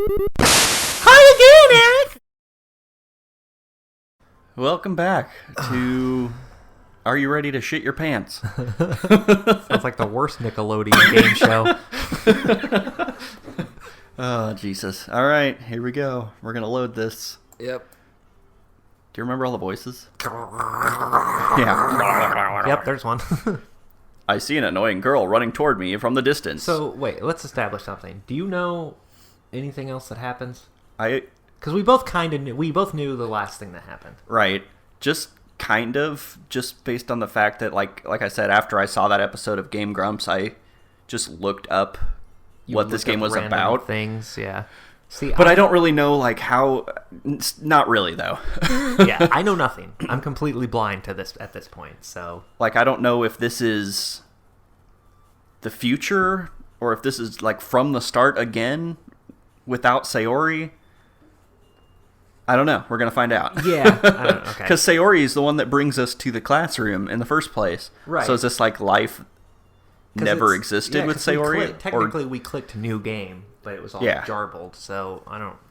Hi again, Eric! Welcome back to Are You Ready to Shit Your Pants? Sounds like the worst Nickelodeon game show. Oh, Jesus. All right, here we go. We're going to load this. Yep. Do you remember all the voices? Yeah. Yep, there's one. I see an annoying girl running toward me from the distance. So, wait, let's establish something. Do you know anything else that happens? Because we both kind of knew. We both knew the last thing that happened. Right. Just kind of, just based on the fact that, like I said, after I saw that episode of Game Grumps, I just looked up what this game was about. Things, yeah. See, but I don't really know, like, how... Not really, though. Yeah, I know nothing. I'm completely blind to this at this point, so... Like, I don't know if this is the future, or if this is, like, from the start again, without Sayori. I don't know. We're going to find out. Yeah, I don't know. Okay. Because Sayori is the one that brings us to the classroom in the first place. Right. So is this, like, life never existed with Sayori? Technically, we clicked new game, but it was all jarbled, so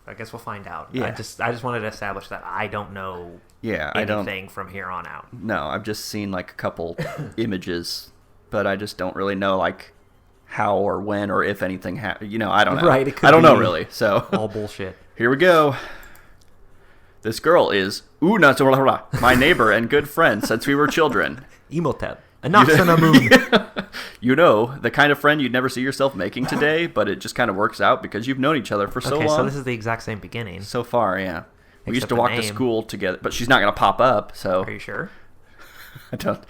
I guess we'll find out. Yeah. I just wanted to establish that I don't know anything from here on out. No, I've just seen like a couple images, but I just don't really know like how or when or if anything happened. I don't know. Right, it could I don't know be really. So all bullshit. Here we go. This girl is my neighbor and good friend since we were children. Emotep. A knocks on a moon. You know, the kind of friend you'd never see yourself making today, but it just kind of works out because you've known each other for so long. Okay, so this is the exact same beginning. So far, yeah. We used to walk to school together, but she's not going to pop up, so... Are you sure? I don't...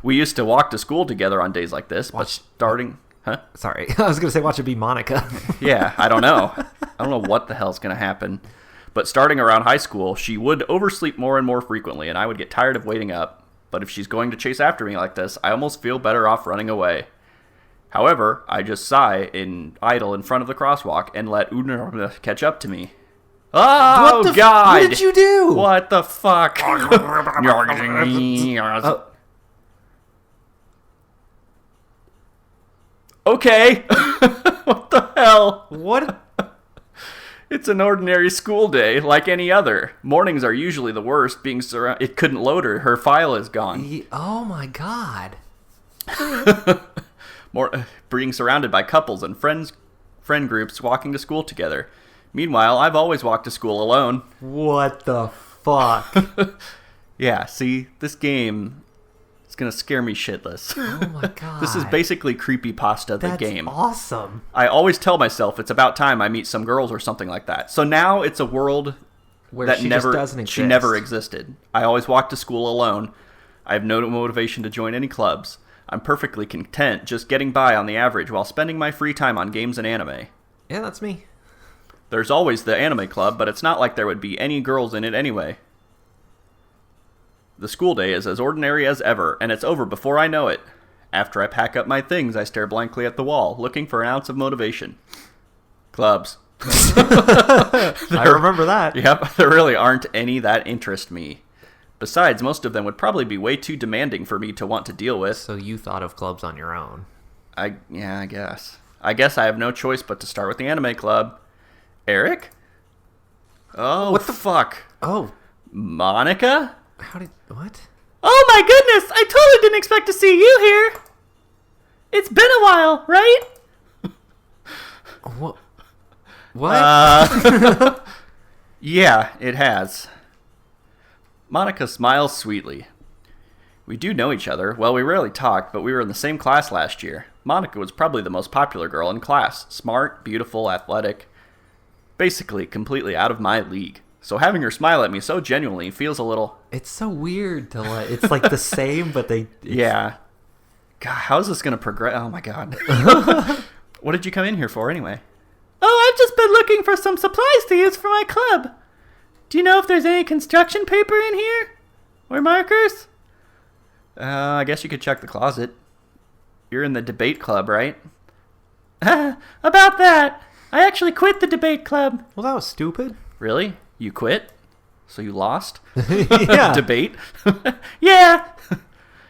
We used to walk to school together on days like this, but starting... Huh? Sorry, I was going to say watch it be Monica. Yeah, I don't know. I don't know what the hell's going to happen. But starting around high school, she would oversleep more and more frequently, and I would get tired of waiting up. But if she's going to chase after me like this, I almost feel better off running away. However, I just sigh and idle in front of the crosswalk and let Udna catch up to me. Oh, God! What did you do? What the fuck? Okay. What the hell? What? It's an ordinary school day, like any other. Mornings are usually the worst, being surrounded... It couldn't load her. Her file is gone. Oh, my God. Being surrounded by couples and friend groups walking to school together. Meanwhile, I've always walked to school alone. What the fuck? Yeah, see, this game... It's gonna scare me shitless. Oh my God. This is basically creepypasta, the game. That's awesome. I always tell myself it's about time I meet some girls or something like that. So now it's a world where that she just doesn't exist. She never existed. I always walk to school alone. I have no motivation to join any clubs. I'm perfectly content just getting by on the average while spending my free time on games and anime. Yeah, that's me. There's always the anime club, but it's not like there would be any girls in it anyway. The school day is as ordinary as ever, and it's over before I know it. After I pack up my things, I stare blankly at the wall, looking for an ounce of motivation. Clubs. I remember that. Yep, there really aren't any that interest me. Besides, most of them would probably be way too demanding for me to want to deal with. So you thought of clubs on your own. I guess. I guess I have no choice but to start with the anime club. Eric? Oh, what the fuck? Oh. Monica? What? Oh my goodness! I totally didn't expect to see you here! It's been a while, right? What? Yeah, it has. Monica smiles sweetly. We do know each other. Well, we rarely talk, but we were in the same class last year. Monica was probably the most popular girl in class. Smart, beautiful, athletic. Basically, completely out of my league. So having her smile at me so genuinely feels a little... It's so weird to like... It's like the same, but they... Yeah. God, how is this going to progress? Oh my God. What did you come in here for anyway? Oh, I've just been looking for some supplies to use for my club. Do you know if there's any construction paper in here? Or markers? I guess you could check the closet. You're in the debate club, right? About that. I actually quit the debate club. Well, that was stupid. Really? You quit? So you lost? Yeah. Debate? Yeah.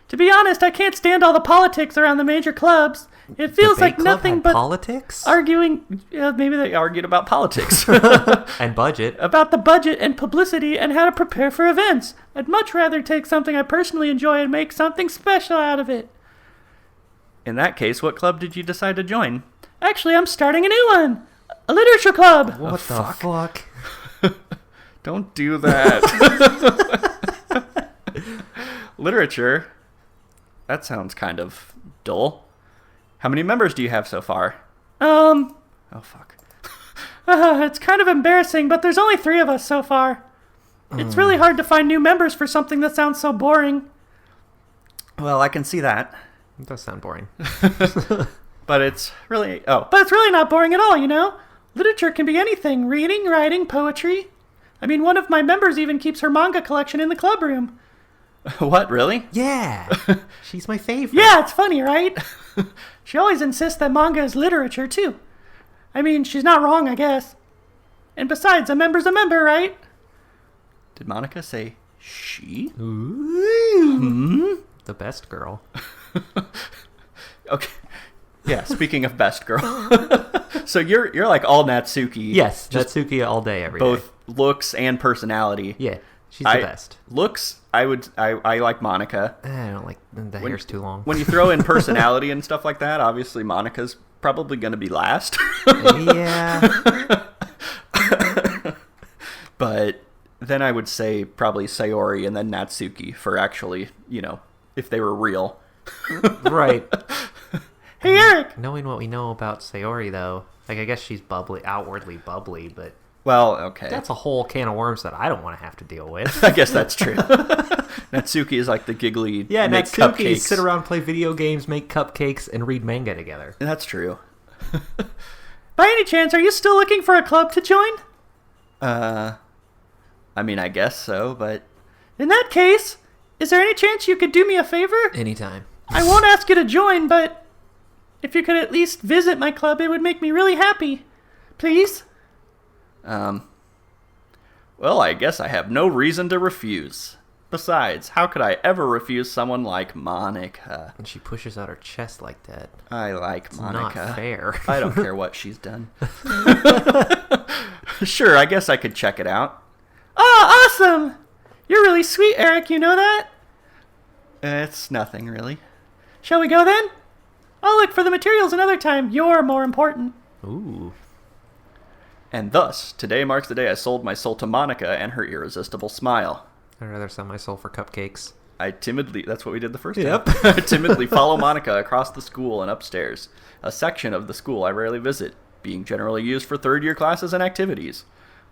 To be honest, I can't stand all the politics around the major clubs. It feels like nothing but politics. Arguing. Maybe they argued about politics and budget. About the budget and publicity and how to prepare for events. I'd much rather take something I personally enjoy and make something special out of it. In that case, what club did you decide to join? Actually, I'm starting a new one. A literature club. What the fuck? Don't do that. Literature? That sounds kind of dull. How many members do you have so far? Oh, fuck. It's kind of embarrassing, but there's only 3 of us so far. It's really hard to find new members for something that sounds so boring. Well, I can see that. It does sound boring. But it's really not boring at all, you know? Literature can be anything. Reading, writing, poetry. I mean, one of my members even keeps her manga collection in the club room. What, really? Yeah. She's my favorite. Yeah, it's funny, right? She always insists that manga is literature, too. I mean, she's not wrong, I guess. And besides, a member's a member, right? Did Monica say she? Ooh. The best girl. Okay. Yeah, speaking of best girl. So you're like all Natsuki. Yes, Natsuki all day, every day. Both looks and personality. Yeah, she's the best. Looks, I like Monica. I don't like the hair's too long. When you throw in personality and stuff like that, obviously Monica's probably going to be last. Yeah. But then I would say probably Sayori and then Natsuki for actually, if they were real. Right. Hey, Eric! Knowing what we know about Sayori, though, I guess she's outwardly bubbly, but... Well, okay. That's a whole can of worms that I don't want to have to deal with. I guess that's true. Natsuki is like the giggly, make Natsuki cupcakes. Sit around, play video games, make cupcakes, and read manga together. That's true. By any chance, are you still looking for a club to join? I mean, I guess so, but... In that case, is there any chance you could do me a favor? Anytime. I won't ask you to join, but... if you could at least visit my club, it would make me really happy. Please? Well, I guess I have no reason to refuse. Besides, how could I ever refuse someone like Monica? And she pushes out her chest like that. I like Monica. Not fair. I don't care what she's done. Sure, I guess I could check it out. Oh, awesome! You're really sweet, Eric, you know that? It's nothing, really. Shall we go then? I'll look for the materials another time. You're more important. Ooh. And thus, today marks the day I sold my soul to Monica and her irresistible smile. I'd rather sell my soul for cupcakes. That's what we did the first time. I timidly follow Monica across the school and upstairs, a section of the school I rarely visit, being generally used for third-year classes and activities.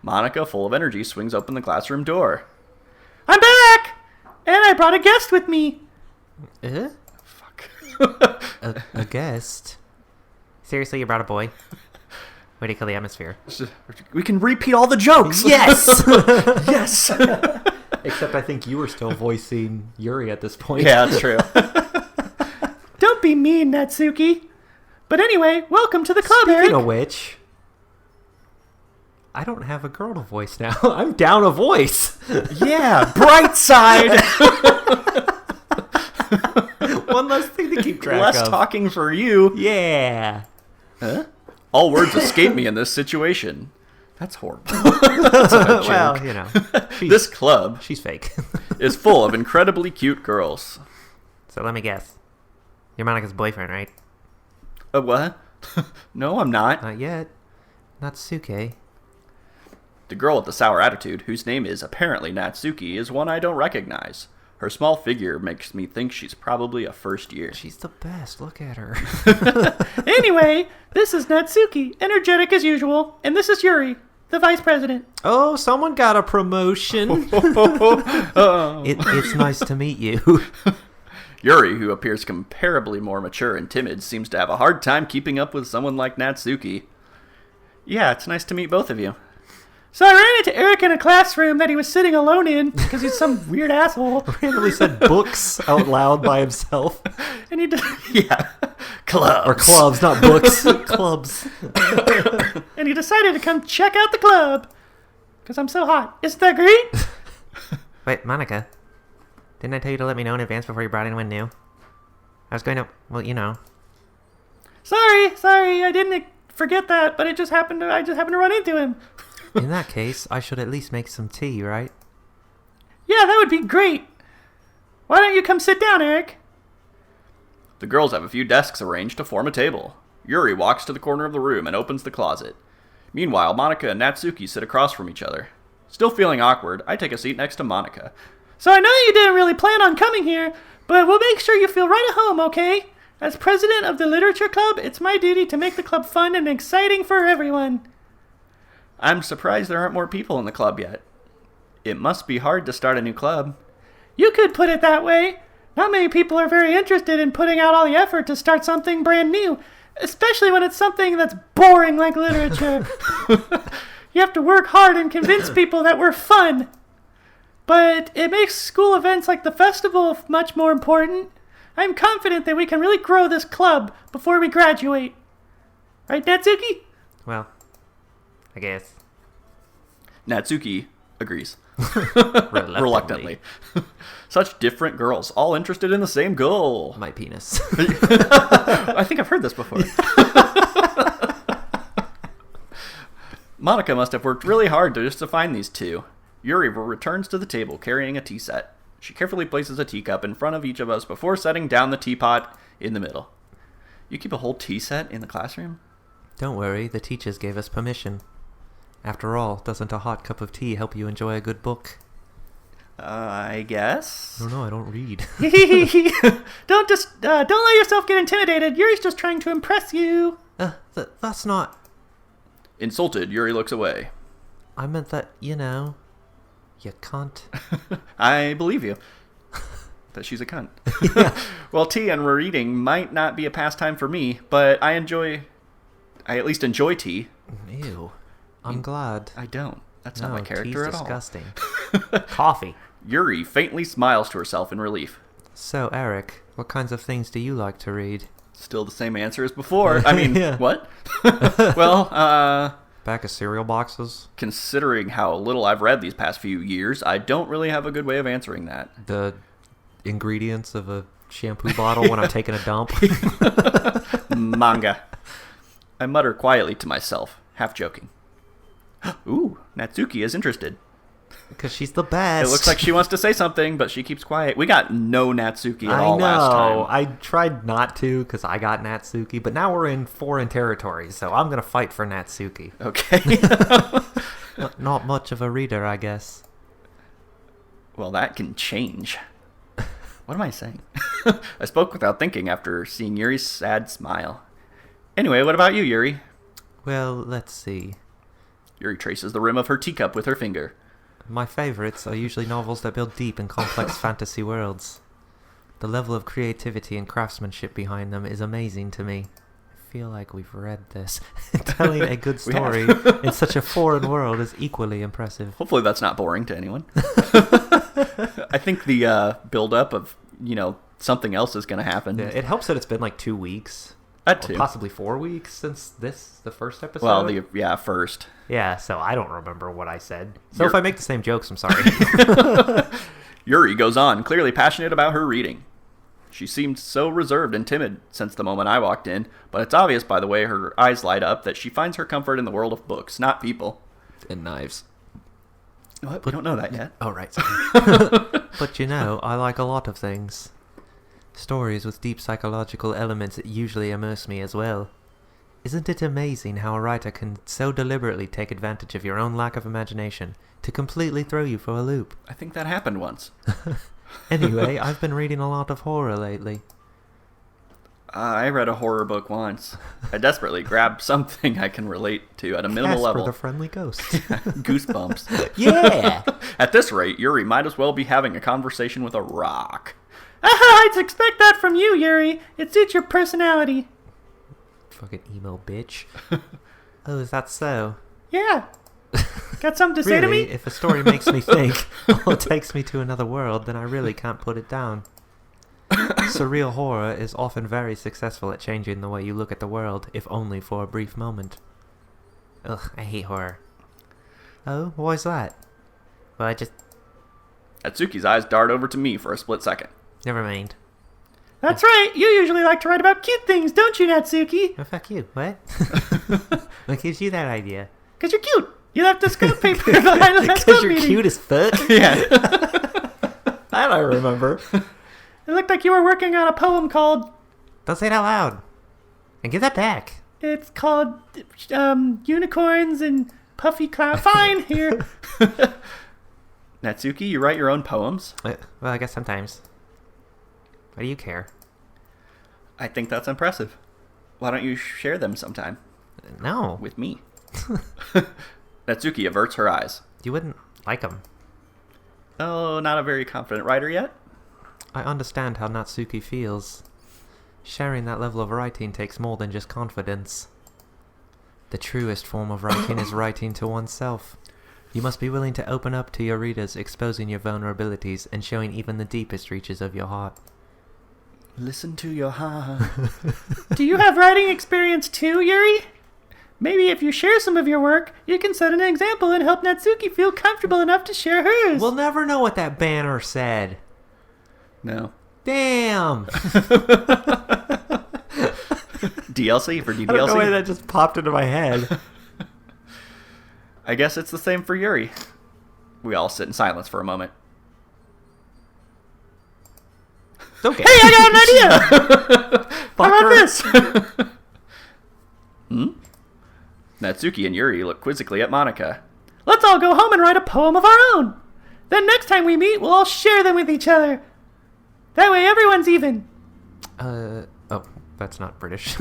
Monica, full of energy, swings open the classroom door. I'm back! And I brought a guest with me. Fuck. A guest? Seriously, you brought a boy? Way to kill the atmosphere. We can repeat all the jokes. Yes! Yes! Except I think you were still voicing Yuri at this point. Yeah, that's true. Don't be mean, Natsuki. But anyway, welcome to the club, Eric. Speaking of which, I don't have a girl to voice now. I'm down a voice. Yeah, bright side. One less thing to keep track of. Less talking for you. Yeah. Huh? All words escape me in this situation. That's horrible. That's not a joke. Well, this club she's fake. is full of incredibly cute girls. So let me guess. You're Monica's boyfriend, right? What? No, I'm not. Not yet. Natsuki. The girl with the sour attitude, whose name is apparently Natsuki, is one I don't recognize. Her small figure makes me think she's probably a first year. She's the best. Look at her. Anyway, this is Natsuki, energetic as usual, and this is Yuri, the vice president. Oh, someone got a promotion. It's nice to meet you. Yuri, who appears comparably more mature and timid, seems to have a hard time keeping up with someone like Natsuki. Yeah, it's nice to meet both of you. So I ran into Eric in a classroom that he was sitting alone in because he's some weird asshole. Randomly said books out loud by himself. And he did, yeah, clubs. Or clubs, not books. Clubs. And he decided to come check out the club because I'm so hot. Isn't that great? Wait, Monica. Didn't I tell you to let me know in advance before you brought anyone new? I was going to... Well, you know. Sorry, I didn't forget that, but I just happened to run into him. In that case, I should at least make some tea, right? Yeah, that would be great. Why don't you come sit down, Eric? The girls have a few desks arranged to form a table. Yuri walks to the corner of the room and opens the closet. Meanwhile, Monica and Natsuki sit across from each other. Still feeling awkward, I take a seat next to Monica. So I know you didn't really plan on coming here, but we'll make sure you feel right at home, okay? As president of the literature club, it's my duty to make the club fun and exciting for everyone. I'm surprised there aren't more people in the club yet. It must be hard to start a new club. You could put it that way. Not many people are very interested in putting out all the effort to start something brand new, especially when it's something that's boring like literature. You have to work hard and convince people that we're fun. But it makes school events like the festival much more important. I'm confident that we can really grow this club before we graduate. Right, Natsuki? Well, I guess. Natsuki agrees. Reluctantly. Such different girls, all interested in the same goal. My penis. I think I've heard this before. Monica must have worked really hard to find these two. Yuri returns to the table carrying a tea set. She carefully places a teacup in front of each of us before setting down the teapot in the middle. You keep a whole tea set in the classroom? Don't worry, the teachers gave us permission. After all, doesn't a hot cup of tea help you enjoy a good book? I guess. No, I don't read. Don't let yourself get intimidated. Yuri's just trying to impress you. That's not... Insulted, Yuri looks away. I meant that, you know, you cunt. I believe you. That she's a cunt. Yeah. Well, tea and reading might not be a pastime for me, but I at least enjoy tea. Ew. I'm glad. I don't. That's not my character tea's at disgusting. Coffee. Yuri faintly smiles to herself in relief. So, Eric, what kinds of things do you like to read? Still the same answer as before. I mean, Yeah. What? Well, Back of cereal boxes? considering how little I've read these past few years, I don't really have a good way of answering that. The ingredients of a shampoo bottle when I'm taking a dump? Manga. I mutter quietly to myself, half joking. Ooh, Natsuki is interested. Because she's the best. It looks like she wants to say something, but she keeps quiet. We got no Natsuki at all last time. I tried not to because I got Natsuki, but now we're in foreign territories, so I'm going to fight for Natsuki. Okay. Not much of a reader, I guess. Well, that can change. What am I saying? I spoke without thinking after seeing Yuri's sad smile. Anyway, what about you, Yuri? Well, let's see. Yuri traces the rim of her teacup with her finger. My favorites are usually novels that build deep and complex fantasy worlds. The level of creativity and craftsmanship behind them is amazing to me. I feel like we've read this. Telling a good story in such a foreign world is equally impressive. Hopefully that's not boring to anyone. I think the build-up of, something else is going to happen. Yeah, it helps that it's been like 2 weeks. That Or too. possibly 4 weeks since the first episode. Well, first. Yeah, so I don't remember what I said. So You're- if I make the same jokes, I'm sorry. Yuri goes on, clearly passionate about her reading. She seemed so reserved and timid since the moment I walked in, but it's obvious by the way her eyes light up that she finds her comfort in the world of books, not people. And knives. What? We don't know that yet. Oh, right. Sorry. But I like a lot of things. Stories with deep psychological elements usually immerse me as well. Isn't it amazing how a writer can so deliberately take advantage of your own lack of imagination to completely throw you for a loop? I think that happened once. Anyway, I've been reading a lot of horror lately. I read a horror book once. I desperately grabbed something I can relate to at a minimal Casper level. the Friendly Ghost. Goosebumps. Yeah! At this rate, Yuri might as well be having a conversation with a rock. I'd expect that from you, Yuri. It suits your personality. Fucking emo bitch. Oh, is that so? Yeah. Got something to say to Really, me? if a story makes me think or takes me to another world, then I really can't put it down. Surreal horror is often very successful at changing the way you look at the world, if only for a brief moment. Ugh, I hate horror. Oh, why's that? Well, Natsuki's eyes dart over to me for a split second. Never mind. That's right. You usually like to write about cute things, don't you, Natsuki? Oh, fuck you. What? What gives you that idea? Because you're cute. You left a scrap paper behind the last Because club you're meeting. cute as fuck? Yeah. That I remember. It looked like you were working on a poem called... Don't say it out loud. And give that back. It's called Unicorns and Puffy Cloud. Fine, here. Natsuki, you write your own poems? Well, I guess sometimes. Why do you care? I think that's impressive. Why don't you share them sometime? No. With me. Natsuki averts her eyes. You wouldn't like them. Oh, not a very confident writer yet? I understand how Natsuki feels. Sharing that level of writing takes more than just confidence. The truest form of writing is writing to oneself. You must be willing to open up to your readers, exposing your vulnerabilities and showing even the deepest reaches of your heart. Listen to your heart. Do you have writing experience too, Yuri? Maybe if you share some of your work, you can set an example and help Natsuki feel comfortable enough to share hers. We'll never know what that banner said. No. Damn! DLC for DDLC? I don't know why that just popped into my head. I guess it's the same for Yuri. We all sit in silence for a moment. Okay. Hey, I got an idea! How about this? Natsuki and Yuri look quizzically at Monica. Let's all go home and write a poem of our own. Then next time we meet, we'll all share them with each other. That way everyone's even. Oh, that's not British.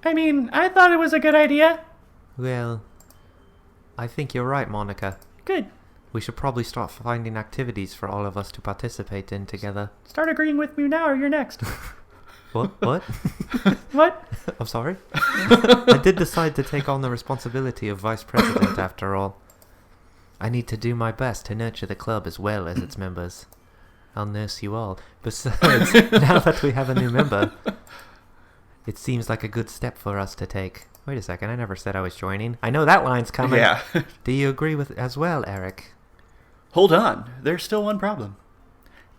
I mean, I thought it was a good idea. Well, I think you're right, Monica. Good. We should probably start finding activities for all of us to participate in together. Start agreeing with me now or you're next. What? What? What? I'm sorry? I did decide to take on the responsibility of vice president after all. I need to do my best to nurture the club as well as its members. I'll nurse you all. Besides, now that we have a new member, it seems like a good step for us to take. Wait a second, I never said I was joining. I know that line's coming. Yeah. Do you agree with it as well, Eric? Hold on. There's still one problem.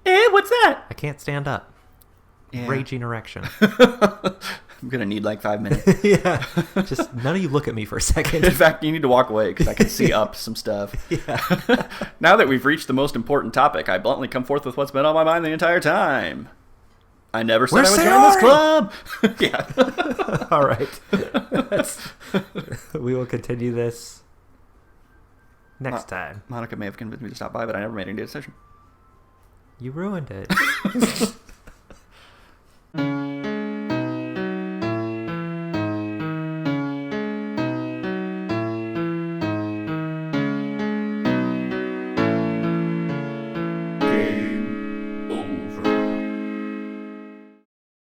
What's that? I can't stand up. Yeah. Raging erection. I'm going to need like 5 minutes. Yeah. Just none of you look at me for a second. In fact, you need to walk away because I can see up some stuff. Yeah. Now that we've reached the most important topic, I bluntly come forth with what's been on my mind the entire time. I never said Where's I would join this club. Yeah. All right. We will continue this next time. Monica may have convinced me to stop by, but I never made any decision. You ruined it.